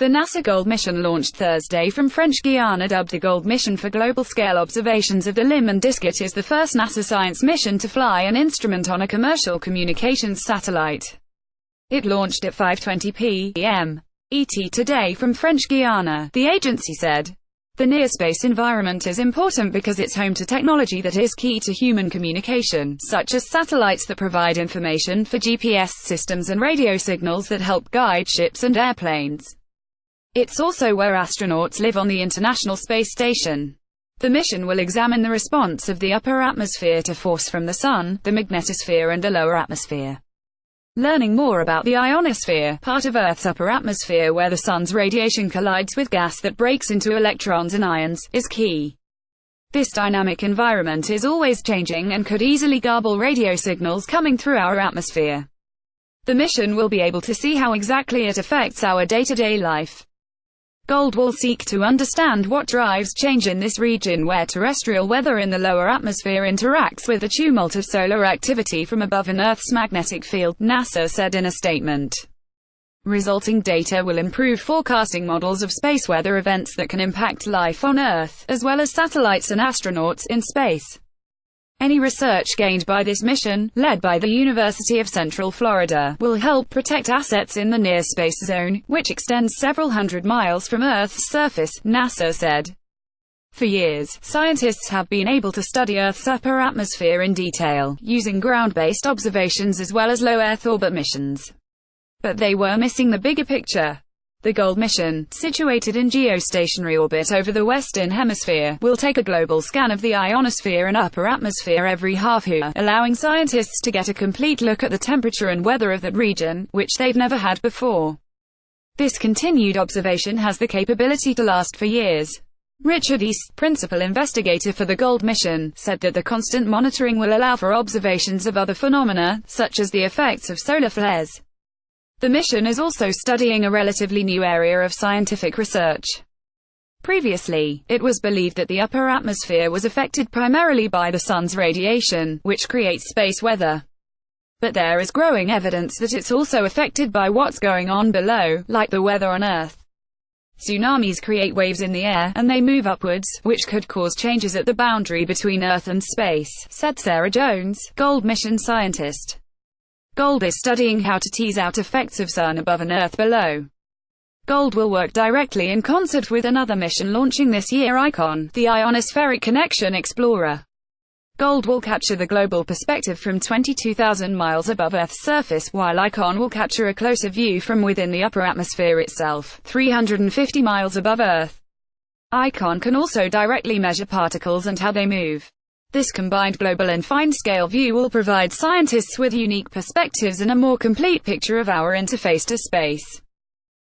The NASA Gold mission launched Thursday from French Guiana, dubbed the Gold Mission for global-scale observations of the limb and disk. It is the first NASA science mission to fly an instrument on a commercial communications satellite. It launched at 5:20 p.m. ET today from French Guiana, the agency said. The near-space environment is important because it's home to technology that is key to human communication, such as satellites that provide information for GPS systems and radio signals that help guide ships and airplanes. It's also where astronauts live on the International Space Station. The mission will examine the response of the upper atmosphere to force from the Sun, the magnetosphere and the lower atmosphere. Learning more about the ionosphere, part of Earth's upper atmosphere where the Sun's radiation collides with gas that breaks into electrons and ions, is key. This dynamic environment is always changing and could easily garble radio signals coming through our atmosphere. The mission will be able to see how exactly it affects our day-to-day life. GOLD will seek to understand what drives change in this region where terrestrial weather in the lower atmosphere interacts with the tumult of solar activity from above in Earth's magnetic field, NASA said in a statement. Resulting data will improve forecasting models of space weather events that can impact life on Earth, as well as satellites and astronauts in space. Any research gained by this mission, led by the University of Central Florida, will help protect assets in the near-space zone, which extends several hundred miles from Earth's surface, NASA said. For years, scientists have been able to study Earth's upper atmosphere in detail, using ground-based observations as well as low Earth orbit missions. But they were missing the bigger picture. The GOLD mission, situated in geostationary orbit over the Western Hemisphere, will take a global scan of the ionosphere and upper atmosphere every half hour, allowing scientists to get a complete look at the temperature and weather of that region, which they've never had before. This continued observation has the capability to last for years. Richard East, principal investigator for the GOLD mission, said that the constant monitoring will allow for observations of other phenomena, such as the effects of solar flares. The mission is also studying a relatively new area of scientific research. Previously, it was believed that the upper atmosphere was affected primarily by the Sun's radiation, which creates space weather. But there is growing evidence that it's also affected by what's going on below, like the weather on Earth. Tsunamis create waves in the air, and they move upwards, which could cause changes at the boundary between Earth and space, said Sarah Jones, GOLD mission scientist. GOLD is studying how to tease out effects of Sun above and Earth below. GOLD will work directly in concert with another mission launching this year, ICON, the Ionospheric Connection Explorer. GOLD will capture the global perspective from 22,000 miles above Earth's surface, while ICON will capture a closer view from within the upper atmosphere itself, 350 miles above Earth. ICON can also directly measure particles and how they move. This combined global and fine-scale view will provide scientists with unique perspectives and a more complete picture of our interface to space.